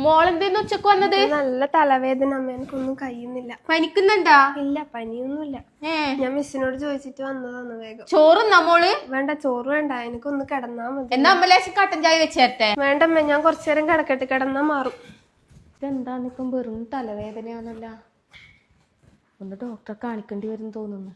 മോളെന്തേന്ന് ഉച്ചക്ക് വന്നത്? നല്ല തലവേദന അമ്മ, എനിക്കൊന്നും കഴിയുന്നില്ല. പനിക്കുന്നുണ്ടാ? ഇല്ല, പനിയൊന്നുമില്ല. ഞാൻ മിസ്സിനോട് ചോദിച്ചിട്ട് വന്നതാണ് വേഗം. ചോറുന്നാ മോള്? വേണ്ട, ചോറ് വേണ്ട, എനിക്കൊന്ന് കിടന്നാ മതി. എന്നാ അമ്മലേശം കട്ടൻ ചായ വെച്ചേരട്ടെ? വേണ്ടമ്മ, ഞാൻ കുറച്ചു നേരം കിടക്കട്ടെ, കിടന്നാ മാറും. ഇതെന്താണിപ്പം വെറും തലവേദനയാണല്ല. ഒന്ന് ഡോക്ടറെ കാണിക്കേണ്ടി വരും തോന്നുന്നു.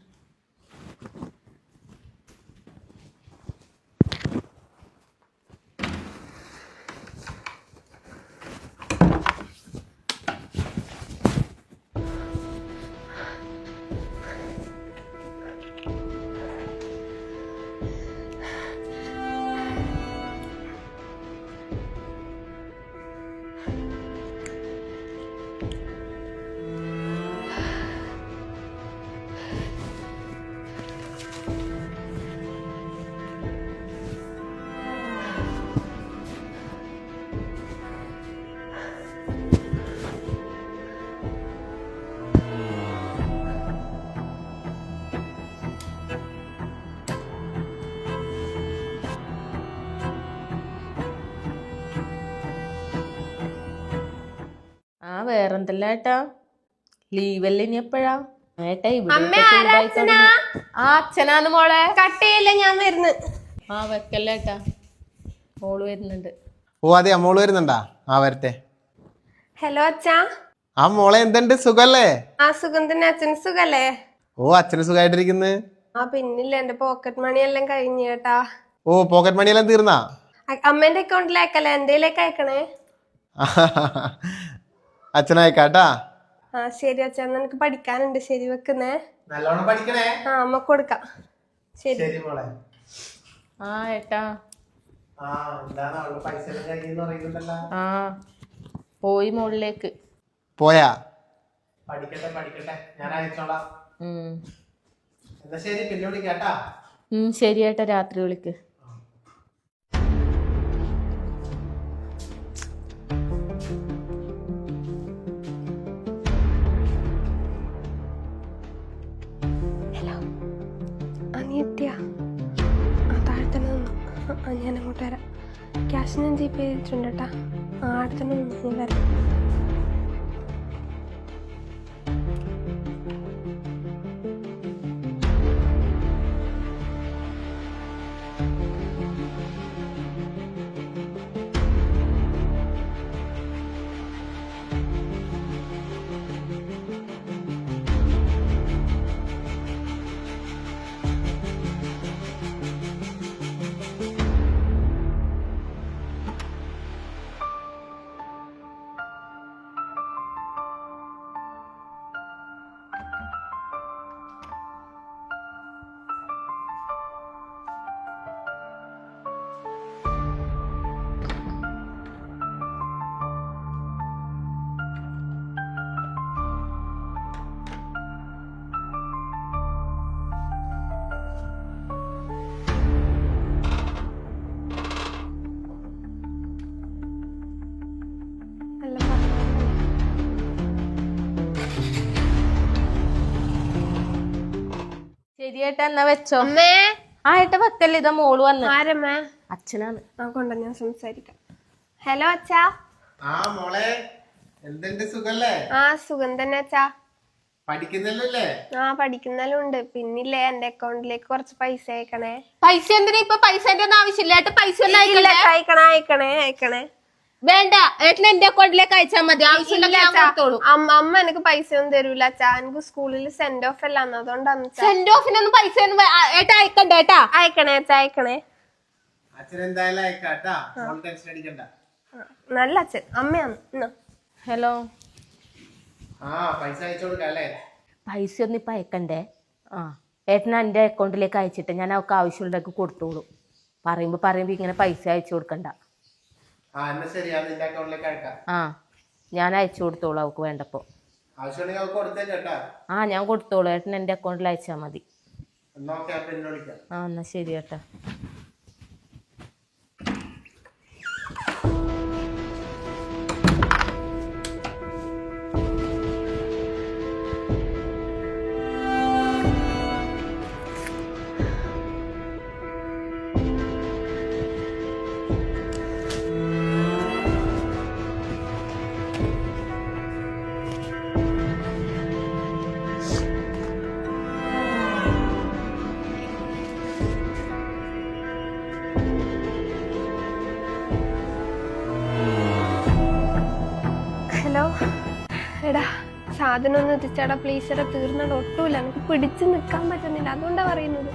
വേറെന്തല്ല ഏട്ടാ, ലീവല്ലേ ഇനി എപ്പോഴാ ഏട്ടാ? അച്ഛനാന്ന് മോളെ. കട്ടയല്ലേ, ഞാൻ വരുന്നു. വെക്കല്ലേ ഏട്ടാ, മോള് വരുന്നുണ്ട്. ഓ അതെ, മോള് വരുന്നുണ്ടാ? വരട്ടെ. ഹലോ അച്ഛാ. മോളെ എന്തുണ്ട്, സുഖല്ലേ? സുഖം തന്നെ. അച്ഛന് സുഖല്ലേ? ഓ, അച്ഛന് സുഖമായിട്ടിരിക്കുന്നു. പിന്നില്ല, എന്റെ പോക്കറ്റ് മണി എല്ലാം കഴിഞ്ഞു കേട്ടാ. ഓ, പോക്കറ്റ് മണി എല്ലാം തീർന്നാ? അമ്മേന്റെ അക്കൗണ്ടിലേക്കല്ലേ, എന്തേലേക്ക് അയക്കണേ? അച്ഛനയക്കാട്ടാ. ശരി അച്ഛാ, നിനക്ക് പഠിക്കാനുണ്ട്. ശരി, വെക്കുന്നേ. നല്ലോണം പഠിക്കണേ. അമ്മ കൊടുക്കാം. ശരി മോളെ. ഏട്ടാ പൈസ പോയി മോളിലേക്ക്. പോയാ? പഠിക്കട്ടെ പഠിക്കട്ടെ, ഞാൻ അയച്ചോളാം. എന്നാ ശരി, പിന്നെ വിളിക്കാട്ടാ. ശരി ഏട്ടാ, രാത്രി വിളിക്ക്. ഞാൻ അങ്ങോട്ട് വരാം. ക്യാഷ് ഞാൻ ജിപേ ചെയ്തിട്ടുണ്ട് കേട്ടാ. അടുത്തന്നെ ഞാൻ വരാം. ശരിയേട്ടാ, എന്നാ വെച്ചോ. ഏട്ടാ വെക്കല്ലേ, ഇതാ മോള് വന്ന്. ആരമ്മേ? അച്ഛനാണ്. കൊണ്ട, ഞാൻ സംസാരിക്കാം. ഹലോ അച്ഛാ. മോളെ എന്തുണ്ട്, സുഖല്ലേ? സുഖം തന്നെ അച്ഛാ. പഠിക്കുന്നല്ലേ? പഠിക്കുന്നെല്ലാം ഉണ്ട്. പിന്നില്ലേ, എന്റെ അക്കൗണ്ടിലേക്ക് കുറച്ച് പൈസ അയക്കണേ. പൈസ എന്തിനാ ഇപ്പൊ? പൈസന്റെ ഒന്നും ആവശ്യമില്ല ഏട്ടാ. പൈസ അയക്കണേ. വേണ്ട ഏട്ടൻ എന്റെ അക്കൗണ്ടിലേക്ക് അയച്ചാൽ മതി. അമ്മ എനിക്ക് പൈസ ഒന്നും തരൂല അച്ഛാ. എനിക്ക് സ്കൂളിൽ സെൻഡ് ഓഫ് അല്ലാന്ന്, അതുകൊണ്ടാണ്. സെൻഡ് ഓഫിനൊന്നും പൈസ ഒന്നും ഏട്ടാ അയക്കണ്ട ഏട്ടാ. അയക്കണേ അച്ഛാ, അയക്കണേ. നല്ല അച്ഛൻ. അമ്മയാണ്. ഹലോ. പൈസ അയച്ചു കൊടുക്കല്ലേ? പൈസ ഒന്നും ഇപ്പൊ അയക്കണ്ടേ. ഏട്ടൻ എന്റെ അക്കൗണ്ടിലേക്ക് അയച്ചിട്ട് ഞാൻ അവർക്ക് ആവശ്യമുണ്ടെങ്കിൽ കൊടുത്തോളൂ. പറയുമ്പോ ഇങ്ങനെ പൈസ അയച്ചു കൊടുക്കണ്ട. ഞാൻ അയച്ചു കൊടുത്തോളൂ അവർക്ക് വേണ്ടപ്പോ. ഞാൻ കൊടുത്തോളൂ. ഏട്ടൻ എന്റെ അക്കൗണ്ടിൽ അയച്ചാ മതി. എന്നാ ശരി ഏട്ടാ. ഹലോ എടാ സാധനം ഒന്ന് എത്തിച്ചാടാ പ്ലീസ്. എടാ തീർന്നട ഒട്ടുമില്ല, എനിക്ക് പിടിച്ചു നിൽക്കാൻ പറ്റുന്നില്ല, അതുകൊണ്ടാ പറയുന്നത്.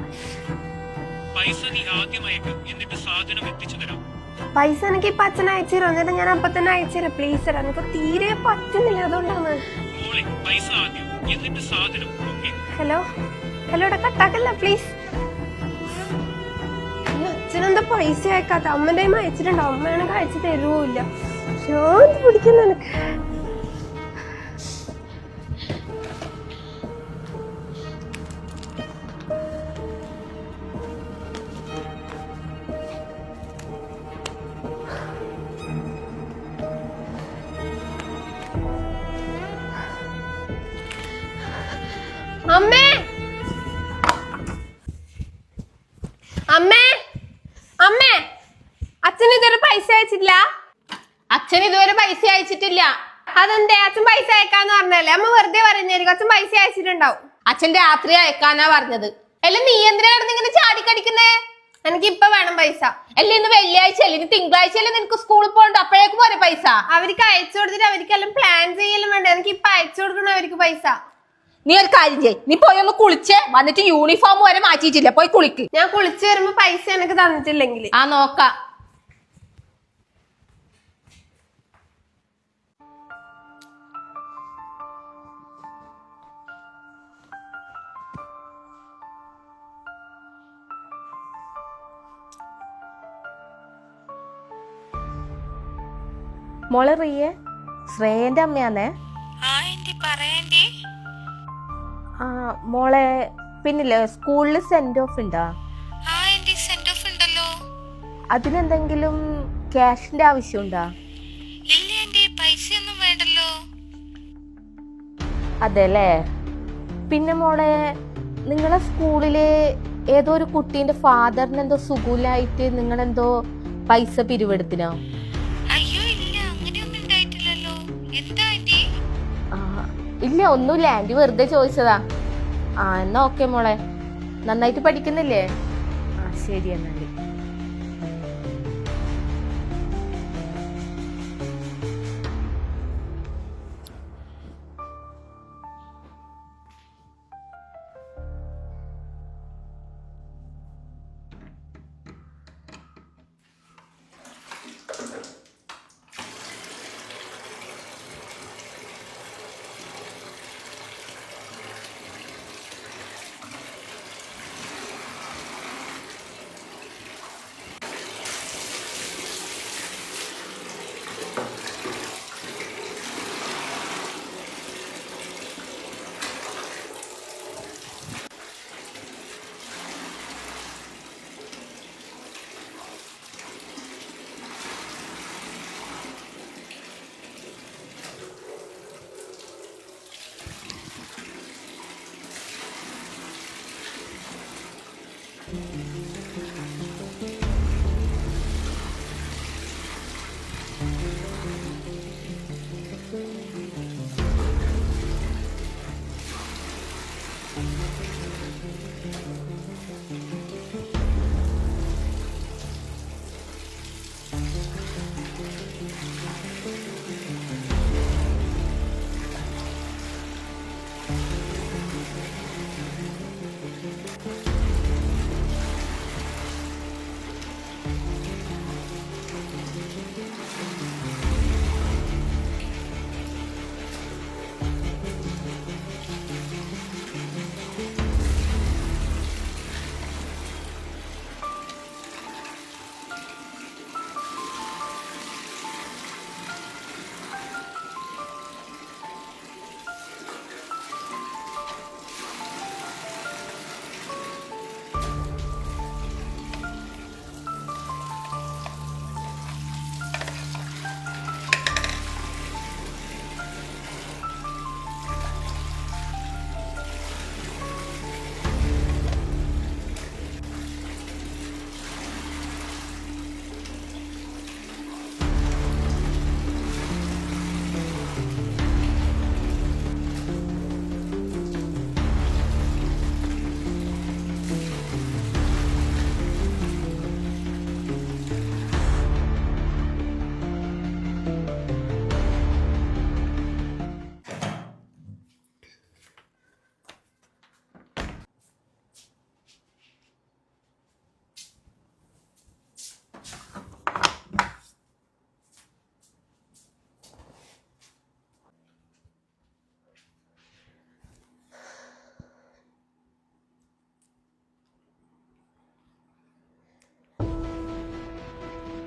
പൈസ എനിക്ക് ഇപ്പൊ അച്ഛൻ അയച്ചു തരാം, എന്നിട്ട് ഞാൻ അപ്പൊ തന്നെ അയച്ചു തരാം പ്ലീസ്. എടാ എനിക്ക് തീരെ പറ്റുന്നില്ല, അതുകൊണ്ടാണ്. ഹലോ ഹലോ എടാ കട്ടാക്കല്ല പ്ലീസ്. അച്ഛനെന്താ പൈസ അയക്കാത്ത? അമ്മന്റെ കൈമ അയച്ചിട്ടുണ്ടോ? അമ്മയാണെങ്കിൽ അയച്ചു തരുവില്ല. ഞാൻ പിടിക്കുന്ന എനിക്ക്. അമ്മേ അമ്മേ അമ്മേ അച്ഛൻ ഇതുവരെ പൈസ അയച്ചിട്ടില്ല. അച്ഛൻ ഇതുവരെ പൈസ അയച്ചിട്ടില്ല. അതെന്തേ? അച്ഛൻ പൈസ അയക്കാന്ന് പറഞ്ഞല്ലേ? അമ്മ വെറുതെ പറയുന്നതായിരിക്കും. അച്ഛൻ പൈസ അയച്ചിട്ടുണ്ടാവും. അച്ഛൻ രാത്രി അയക്കാനാ പറഞ്ഞത്. അല്ല നീ എന്തിനാ ഇങ്ങനെ ചാടിക്കടിക്കുന്നേ? എനിക്ക് ഇപ്പൊ വേണം പൈസ. അല്ല ഇന്ന് വെള്ളിയാഴ്ച അല്ലേ, ഇനി തിങ്കളാഴ്ച അല്ലേ നിനക്ക് സ്കൂളിൽ പോകണ്ട, അപ്പോഴേക്ക് പോരെ പൈസ. അവർക്ക് അയച്ചു കൊടുത്തിട്ട് അവർക്കെല്ലാം പ്ലാൻ ചെയ്യലും വേണ്ട. എനിക്ക് ഇപ്പൊ അയച്ചു കൊടുക്കണം അവർക്ക് പൈസ. നീ ഒരു കാര്യം ചെയ്യ്, നീ പോയി ഒന്ന് കുളിച്ചേ, വന്നിട്ട് യൂണിഫോം വരെ മാറ്റിയിട്ടില്ല, പോയി കുളിക്ക്. ഞാൻ കുളിച്ചു വരുമ്പോ പൈസ എനിക്ക് തന്നിട്ടില്ലെങ്കിൽ ആ നോക്കാം. മോളെ റിയെ, ശ്രേയന്റെ അമ്മയാന്നേ. ആ മോളെ, പിന്നില്ലേ സ്കൂളിൽ സെന്റ് ഓഫ് ഉണ്ടാ? അതിനെന്തെങ്കിലും ക്യാഷിന്റെ ആവശ്യമുണ്ടാ? അതെല്ലേ. പിന്നെ മോളെ, നിങ്ങളെ സ്കൂളില് ഏതോ ഒരു കുട്ടീന്റെ ഫാദറിന് എന്തോ സുഖമില്ലായിട്ട് നിങ്ങളെന്തോ പൈസ പിരിവെടുത്തിനോ? ഇല്ല ഒന്നുമില്ല, ആന്റി വെറുതെ ചോദിച്ചതാ. ആ എന്നാ ഓക്കെ മോളെ, നന്നായിട്ട് പഠിക്കുന്നില്ലേ? ആ ശരി എന്നാല്.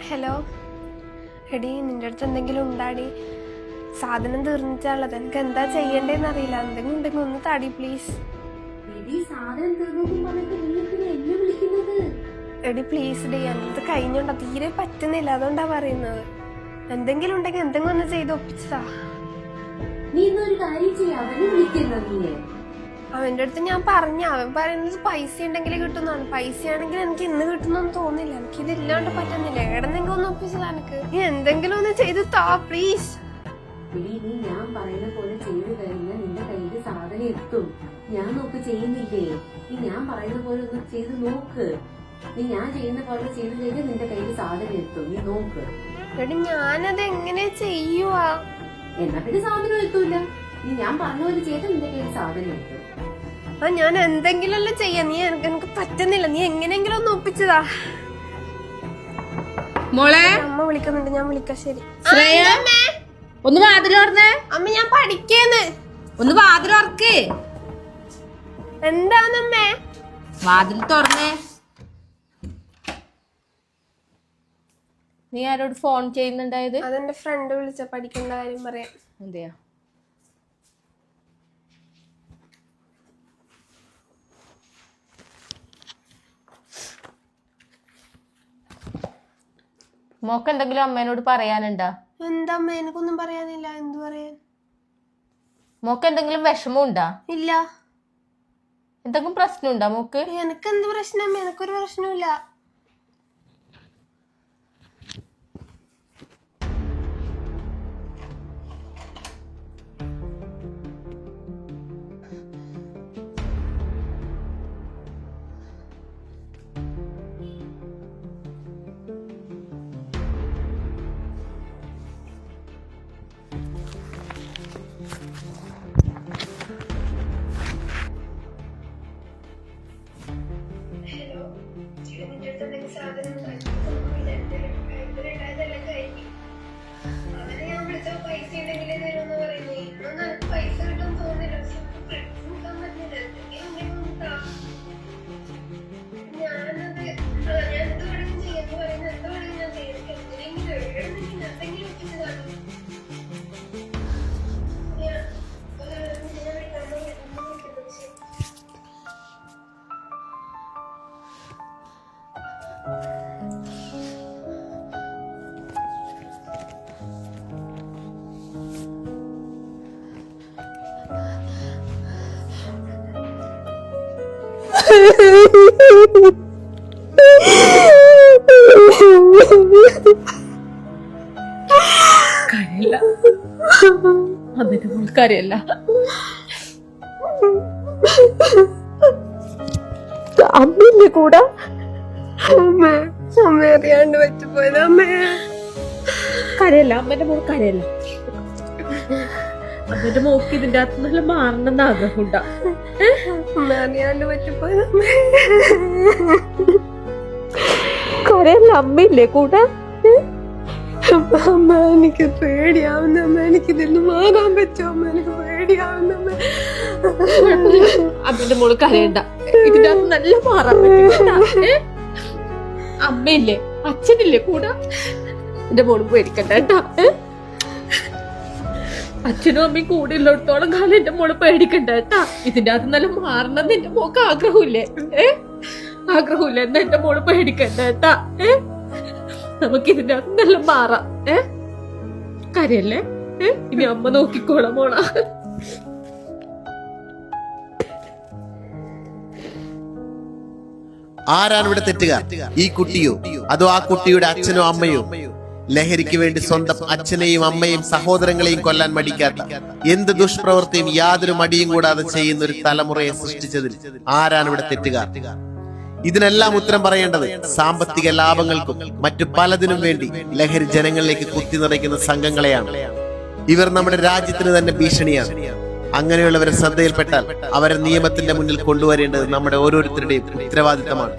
ഹലോ എടി, നിന്റെ അടുത്ത് എന്തെങ്കിലും ഉണ്ടാടി? സാധനം തീർന്നിട്ടുള്ളത്, എനിക്ക് എന്താ ചെയ്യണ്ടേന്ന് അറിയില്ല. എന്തെങ്കിലും ഉണ്ടെങ്കിൽ ഒന്ന് താടി പ്ലീസ്. എടി പ്ലീസ് ഡി, എൻ്റെ കഴിഞ്ഞോണ്ടാ, തീരെ പറ്റുന്നില്ല, അതുകൊണ്ടാ പറയുന്നത്. എന്തെങ്കിലും ഉണ്ടെങ്കിൽ എന്തെങ്കിലും ഒന്ന് ചെയ്ത് ഒപ്പിച്ചതാ. അവന്റെ അടുത്ത് ഞാൻ പറഞ്ഞ, അവൻ പറയുന്നത് പൈസ ഉണ്ടെങ്കിൽ കിട്ടുന്നതാണ്. പൈസ ആണെങ്കിൽ എനിക്ക് ഇന്ന് കിട്ടുന്നൊന്നും തോന്നില്ല. എനിക്ക് ഇതില്ലാണ്ട് പറ്റുന്നില്ല. എവിടെന്നെങ്കിലും ഒന്ന് ഒപ്പിച്ചതാ. എനിക്ക് നീ എന്തെങ്കിലും ഒന്ന് ചെയ്ത് താ പ്ലീസ്. നീ ഞാൻ പറയുന്ന പോലെ ചെയ്തു കഴിഞ്ഞാൽ നിന്റെ കയ്യിൽ സാധനം എത്തും. ഞാൻ നോക്ക് ചെയ്യുന്നില്ലേ? നീ ഞാൻ പറയുന്ന പോലെ ഒന്ന് ചെയ്ത് നോക്ക്. നീ ഞാൻ ചെയ്യുന്ന പോലെ ചെയ്തു കഴിഞ്ഞാൽ നിന്റെ കയ്യിൽ സാധനം എത്തും. നീ നോക്ക്. എടി ഞാനത് എങ്ങനെ ചെയ്യുവാ? എന്നാ പിന്നെ സാധനം എത്തൂല. നീ ഞാൻ പറഞ്ഞ പോലെ ചെയ്താൽ നിന്റെ കയ്യിൽ സാധനം എത്തും. ആ ഞാൻ എന്തെങ്കിലും അല്ലേ ചെയ്യാ. നീ എനിക്ക് പറ്റുന്നില്ല. നീ എങ്ങനെയെങ്കിലും ഒന്ന് ഒപ്പിച്ചതാ. മോളെ അമ്മ വിളിക്കുന്നുണ്ട്, ഞാൻ വിളിക്കാം. ശരി. ഒന്ന് വാതിലോർന്നേ. അമ്മ ഞാൻ പഠിക്കേന്ന്. ഒന്ന് വാതിലോർക്ക്. എന്താന്നമ്മേ? വാതിൽ തുറന്നേ. നീ ആരോട് ഫോൺ ചെയ്യുന്നുണ്ടായത്? അതെന്റെ ഫ്രണ്ട് വിളിച്ച പഠിക്കേണ്ട കാര്യം പറയാൻ. അതെയാ? മോക്ക് എന്തെങ്കിലും അമ്മേനോട് പറയാനുണ്ടാ? എന്താ അമ്മ? എനിക്കൊന്നും പറയാനില്ല. എന്തു പറയാൻ? മോക്ക് എന്തെങ്കിലും വിഷമം ഉണ്ടാ? ഇല്ല. എന്തെങ്കിലും പ്രശ്നം ഉണ്ടാ മോക്ക്? എനിക്ക് എന്ത് പ്രശ്നം? എനിക്കൊരു പ്രശ്നമില്ല. കരയല്ല, അതിന്റെ മോൾ കരയല്ല. അമ്മയില്ലേ കൂടെ? അമ്മ അറിയാണ്ട് പറ്റിപ്പോയത്. അമ്മേ കരയല്ല, അമ്മന്റെ മോൾ കരയല്ല. അമ്മന്റെ മോക്ക് ഇതിന്റെ അകത്ത് നല്ല മാറണമെന്ന് ആഗ്രഹമുണ്ടാ. അമ്മ അറിയാണ്ട് പറ്റിപ്പോയത്. അമ്മേ കരയല്ല, അമ്മയില്ലേ കൂടെ? അമ്മ എനിക്ക് പേടിയാവുന്ന. അമ്മ എനിക്ക് ഇതിന്ന് മാറാൻ പറ്റുമോ? അമ്മ എനിക്ക് പേടിയാവുന്ന. അമ്മന്റെ മോള് കരയണ്ട, ഇതിന്റെ അകത്ത് നല്ല മാറാൻ പറ്റും. അമ്മയില്ലേ, അച്ഛനില്ലേ കൂടെ? എന്റെ മോള് പേടിക്കണ്ട കേട്ടാ. അച്ഛനും അമ്മയും കൂടെ ഉള്ളിടത്തോളം കാലം എന്റെ മോള് പേടിക്കണ്ട കേട്ടാ. ഇതിന്റെ അകത്ത് നല്ല മാറണമെന്ന് എന്റെ മോക്ക് ആഗ്രഹമില്ലേ? ആഗ്രഹമില്ല എന്നാ എന്റെ മോള് പേടിക്കണ്ട കേട്ടാ. നമുക്ക് ഇതിന്റെ അകത്ത് നല്ല മാറാം. കരയല്ലേ? ഇനി അമ്മ നോക്കിക്കോളാം മോള. ആരാണ് ഇവിടെ തെറ്റുകാർ? ഈ കുട്ടിയോ അതോ ആ കുട്ടിയുടെ അച്ഛനോ അമ്മയോ? ലഹരിക്ക് വേണ്ടി സ്വന്തം അച്ഛനെയും അമ്മയും സഹോദരങ്ങളെയും കൊല്ലാൻ മടിക്കാത്ത, എന്ത് ദുഷ്പ്രവൃത്തിയും യാതൊരു മടിയും കൂടാതെ ചെയ്യുന്ന ഒരു തലമുറയെ സൃഷ്ടിച്ചതിൽ ആരാണ് ഇവിടെ തെറ്റുകാർ? ഇതിനെല്ലാം ഉത്തരം പറയേണ്ടത് സാമ്പത്തിക ലാഭങ്ങൾക്കും മറ്റു പലതിനും വേണ്ടി ലഹരി ജനങ്ങളിലേക്ക് കുത്തി നിറയ്ക്കുന്ന സംഘങ്ങളെയാണ്. ഇവർ നമ്മുടെ രാജ്യത്തിന് തന്നെ ഭീഷണിയാണ്. അങ്ങനെയുള്ളവരെ ശ്രദ്ധയിൽപ്പെട്ടാൽ അവരെ നിയമത്തിന്റെ മുന്നിൽ കൊണ്ടുവരേണ്ടത് നമ്മുടെ ഓരോരുത്തരുടെയും ഉത്തരവാദിത്തമാണ്.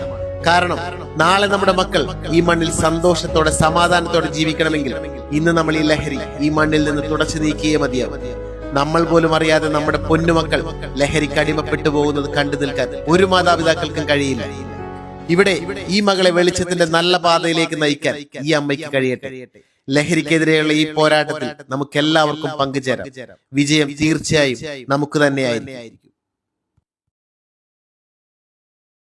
കാരണം നാളെ നമ്മുടെ മക്കൾ ഈ മണ്ണിൽ സന്തോഷത്തോടെ സമാധാനത്തോടെ ജീവിക്കണമെങ്കിൽ ഇന്ന് നമ്മൾ ഈ ലഹരി ഈ മണ്ണിൽ നിന്ന് തുടച്ചു നീക്കിയേ മതിയാവും. നമ്മൾ പോലും അറിയാതെ നമ്മുടെ പൊന്നുമക്കൾ ലഹരിക്ക് അടിമപ്പെട്ടു പോകുന്നത് കണ്ടു നിൽക്കാൻ ഒരു മാതാപിതാക്കൾക്കും കഴിയില്ല. ഇവിടെ ഈ മകളെ വെളിച്ചത്തിന്റെ നല്ല പാതയിലേക്ക് നയിക്കാൻ ഈ അമ്മയ്ക്ക് കഴിയട്ടെ. ലഹരിക്കെതിരെയുള്ള ഈ പോരാട്ടത്തിൽ നമുക്ക് എല്ലാവർക്കും പങ്കുചേരാം. വിജയം തീർച്ചയായും നമുക്ക് തന്നെയായിരിക്കും.